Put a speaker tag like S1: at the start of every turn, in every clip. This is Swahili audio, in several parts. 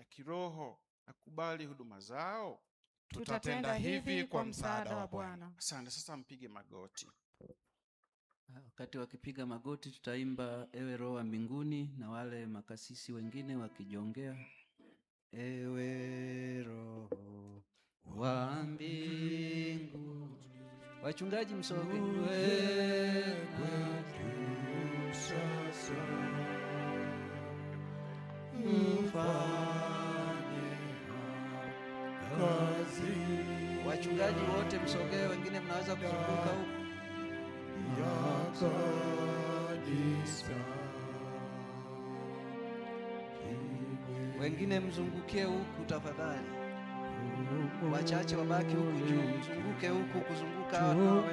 S1: kiroho na kubali huduma zao?
S2: Tutatenda hivi kwa msaada wa Bwana.
S1: Asante. Sasa mpige magoti.
S3: Wakati wakipiga magoti tutaimba Ewe Roho wa mbinguni, na wale makasisi wengine wakijongea Ewe Roho wa mbinguni. Wachungaji msoge. Wachungaji wote msogee, wengine mnaweza kuzunguka huku. Wengine mzungukie huku tafadhali. Wachache wabaki huku juu, mzunguke huku kuzunguka hawa.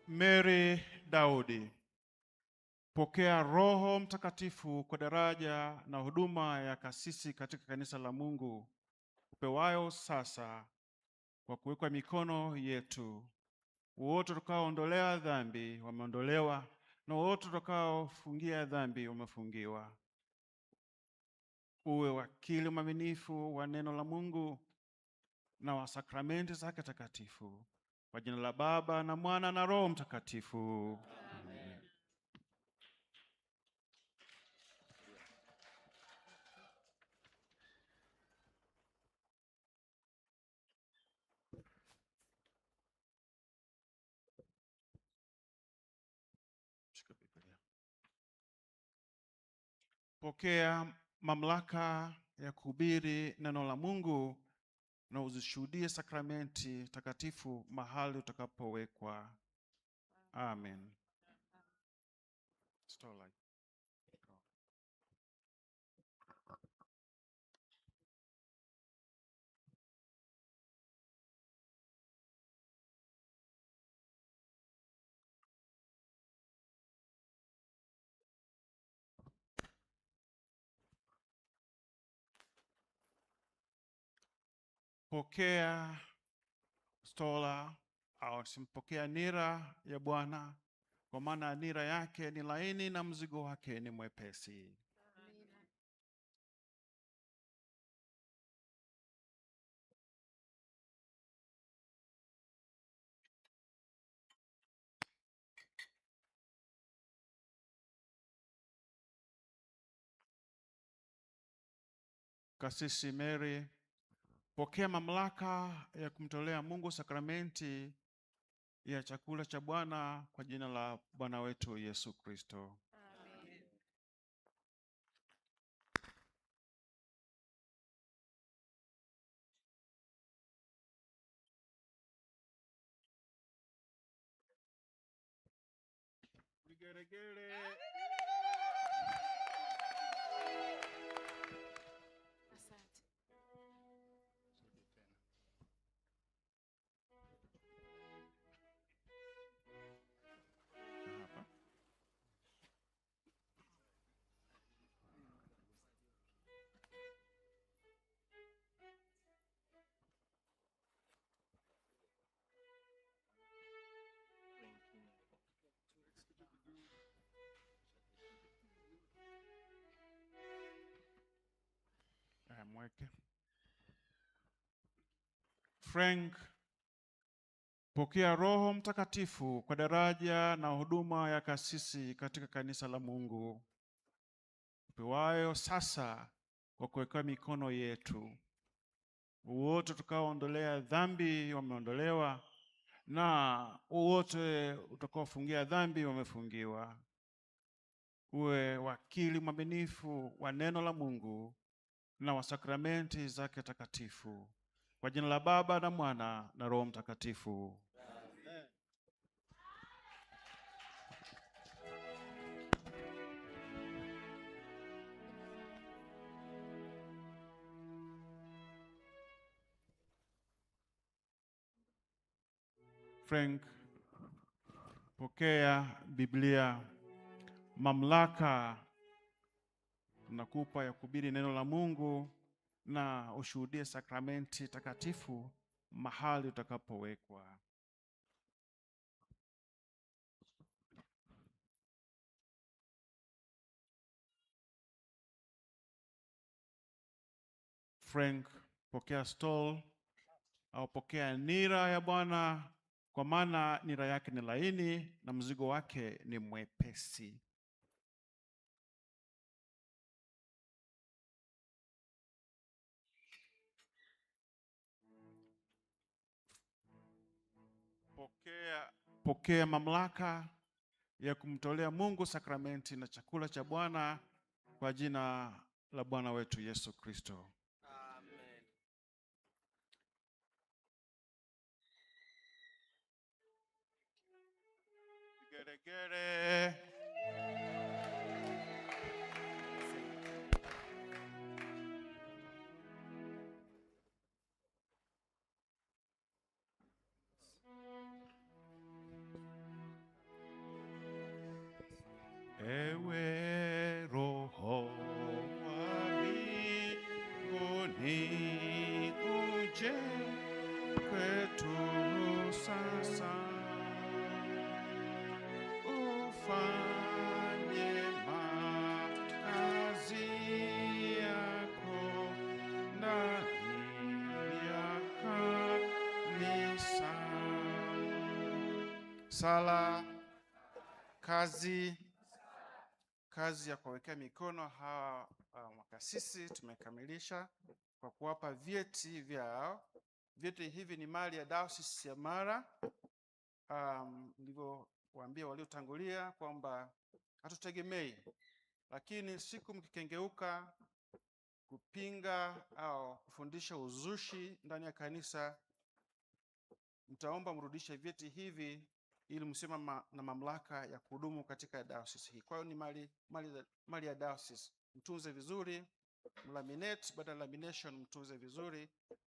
S1: Mary Daudi, pokea Roho Mtakatifu kwa daraja na huduma ya kasisi katika kanisa la Mungu upewayo sasa kwa kuwekwa mikono yetu. Wote tutakaoondolea dhambi wameondolewa, na wote tutakaofungia dhambi wamefungiwa. Uwe wakili mwaminifu wa neno la Mungu na wa sakramenti zake takatifu. Kwa jina la Baba na Mwana na Roho Mtakatifu. Amen. Pokea mamlaka ya kuhubiri neno la Mungu na uzishuhudie sakramenti takatifu mahali utakapowekwa. Amen. Pokea stola au simpokea nira ya Bwana, kwa maana nira yake ni laini na mzigo wake ni mwepesi. Kasisi Mary, pokea mamlaka ya kumtolea Mungu sakramenti ya chakula cha Bwana kwa jina la Bwana wetu Yesu Kristo.
S2: Amen.
S1: Vigeregere.
S2: Asante.
S1: mweke. Frank, pokea Roho Mtakatifu kwa daraja na huduma ya kasisi katika kanisa la Mungu, upewayo sasa kwa kuweka mikono yetu. Wote tutakaoondolea dhambi wameondolewa, na wote utakaofungia dhambi wamefungiwa. Uwe wakili mwaminifu wa neno la Mungu na wa sakramenti zake takatifu. Kwa jina la Baba na Mwana na Roho Mtakatifu. Amen. Frank, pokea Biblia. Mamlaka nakupa ya kuhubiri neno la Mungu na ushuhudie sakramenti takatifu mahali utakapowekwa. Frank, pokea stole au pokea nira ya Bwana, kwa maana nira yake ni laini na mzigo wake ni mwepesi. Pokea mamlaka ya kumtolea Mungu sakramenti na chakula cha Bwana kwa jina la Bwana wetu Yesu Kristo. Amen. Geregere. Ewe Roho wa mbinguni, uje kwetu sasa, ufanye makazi yako ndani ya kanisa. Sala, kazi ya kuwekea mikono hawa makasisi tumekamilisha kwa kuwapa vyeti vyao. Vyeti hivi ni mali ya Dayosisi ya Mara. Nilivyowaambia waliotangulia kwamba hatutegemei, lakini siku mkikengeuka kupinga au kufundisha uzushi ndani ya kanisa, mtaomba mrudishe vyeti hivi ili msiwe na mamlaka ya kudumu katika dayosisi hii. Kwa hiyo ni mali ya dayosisi. Mtunze vizuri, mlaminate, baada ya lamination mtunze vizuri.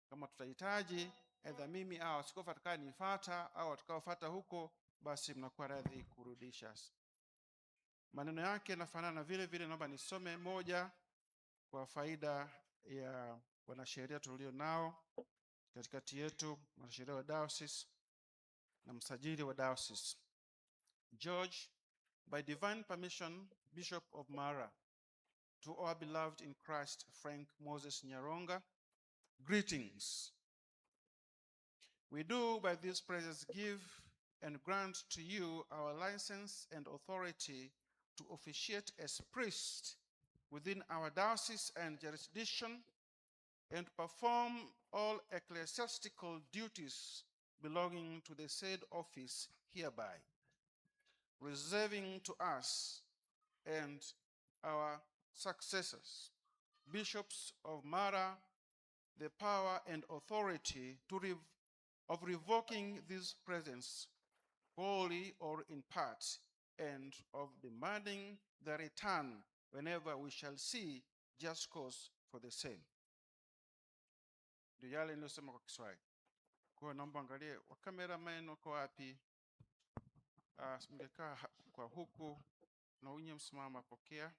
S1: Kama tutahitaji aidha mimi au askofu atakayenifuata au atakaofuata huko, basi mnakuwa radhi kurudisha. Maneno yake yanafanana vile vile, naomba nisome moja kwa faida ya wanasheria tulio nao katikati yetu, wanasheria wa dayosisi na msajili wa dayosisi. George, by divine permission, Bishop of Mara, to our beloved in Christ, Frank Moses Nyaronga, greetings. We do by this presence give and grant to you our license and authority to officiate as priest within our diocese and jurisdiction, and perform all ecclesiastical duties belonging to the said office hereby, reserving to us and our successors, bishops of Mara, the power and authority of revoking this presence wholly or in part, and of demanding the return whenever we shall see just cause for the same. Ndio yale niliyosema kwa Kiswahili. Kwa naomba angalie wa cameraman wako wapi? Mngekaa kwa huku na unye msimama, pokea.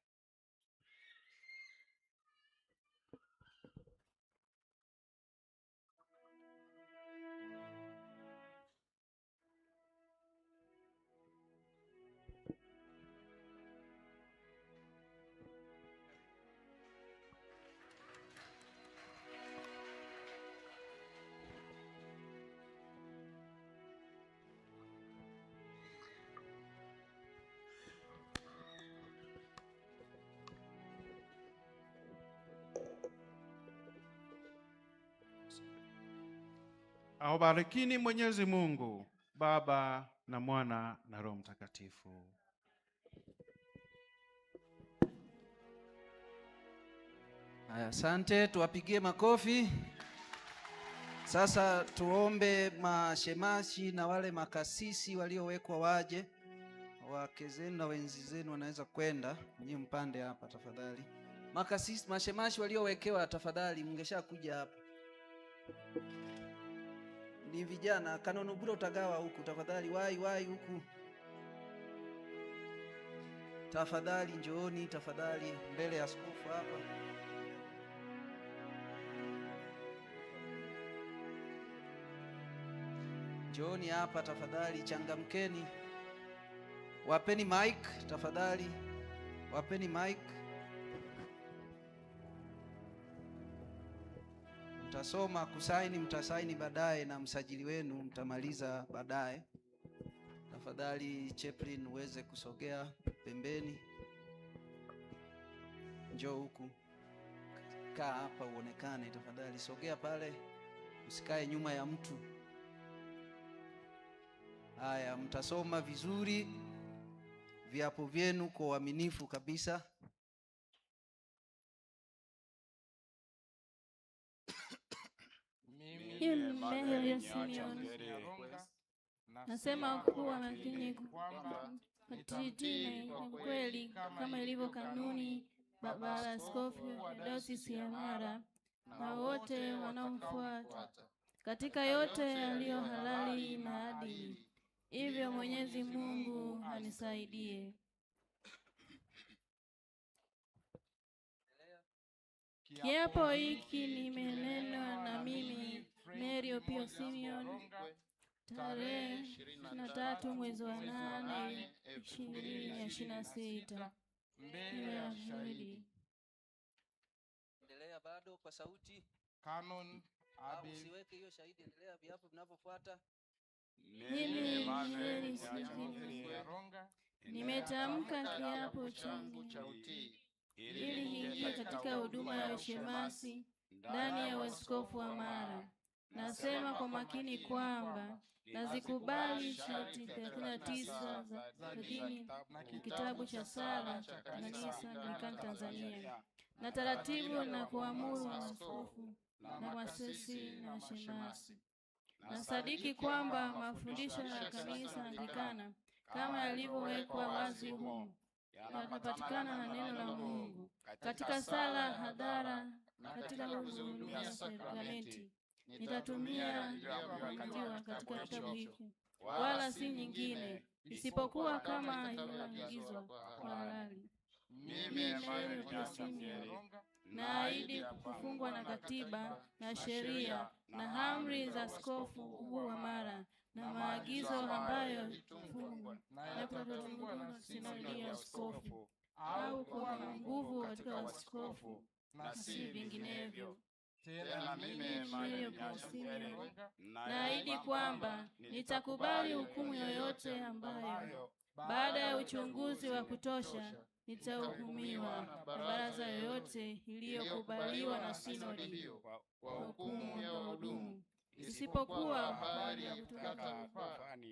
S1: Awabarikini Mwenyezi Mungu, Baba na Mwana na Roho Mtakatifu.
S3: Haya, asante, tuwapigie makofi. Sasa tuombe mashemashi na wale makasisi waliowekwa waje. Wake zenu na wenzi zenu wanaweza kwenda, nyinyi mpande hapa tafadhali. Makasisi, mashemashi waliowekewa tafadhali mngesha kuja hapa. Ni vijana, Kanonubura utagawa huku tafadhali, wai huku. Tafadhali njooni tafadhali mbele ya askofu hapa. Njooni hapa tafadhali, changamkeni. Wapeni mic tafadhali, wapeni mic. Mtasoma kusaini, mtasaini baadaye na msajili wenu mtamaliza baadaye. Tafadhali chaplain uweze kusogea pembeni. Njoo huku, kaa hapa uonekane tafadhali, sogea pale, usikae nyuma ya mtu. Haya, mtasoma vizuri viapo vyenu kwa uaminifu kabisa.
S4: Mimi Simeoni nasema kuwa makini kutii na kweli kama ilivyo kanuni Baba Askofu Dayosisi ya Mara na wote wanaomfuata katika yote yaliyo halali na adili. Hivyo Mwenyezi Mungu anisaidie. Kiapo hiki nimenenwa na mimi Mary Opio Simeon tarehe 23 mwezi wa 8 2026.
S3: Endelea bado kwa sauti.
S5: Canon Abel.
S3: Usiweke hiyo shahidi, endelea viapo vinavyofuata.
S4: Mimi Mary nimetamka kiapo changu cha utii ili niingie katika huduma ya ushemasi ndani ya uaskofu wa Mara. Nasema kwa makini kwamba nazikubali sharti 39 za dini na kitabu cha sala cha Kanisa Anglikana Tanzania na taratibu na kuamuru maaskofu na masisi na washemasi. Nasadiki kwamba mafundisho ya Kanisa Anglikana kama yalivyowekwa wazi humu yanapatikana na neno la Mungu katika sala hadhara, katika kuhudumia sakramenti. Nitatumia kuagiziwa katika kitabu hiki, wala si nyingine isipokuwa kama ilivyoagizwa kwa halali. Mimi Mary Opio Simeon naahidi kufungwa na katiba na sheria na amri za askofu huu wa Mara na maagizo ambayo fungwa na kutotumika sinodi ya askofu au kwa nguvu katika askofu na si vinginevyo.
S5: Tena mimi
S4: Mary Opio Simeon naahidi kwamba nitakubali hukumu yoyote ambayo baada ya uchunguzi wa kutosha nitahukumiwa na baraza yoyote iliyokubaliwa na sinodi kwa hukumu ya hudumu, isipokuwa habari ya kutoka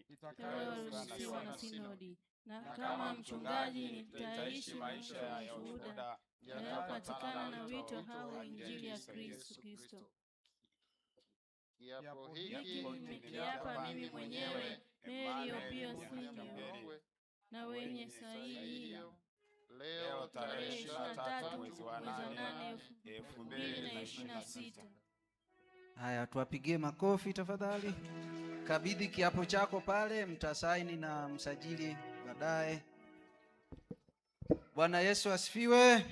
S4: itakayoruhusiwa na sinodi. Na kama mchungaji nitaishi maisha ya ushuhuda yanayopatikana na wito hao Injili ya Kristo.
S5: Kiapo
S4: Hiki nimekiapa mimi mwenyewe Mary Opio Simeon na wenye sahihi
S5: leo tarehe 23 mwezi wa 8 2026.
S3: Haya, tuwapigie makofi tafadhali. Kabidhi kiapo chako pale, mtasaini na msajili baadaye. Bwana Yesu asifiwe.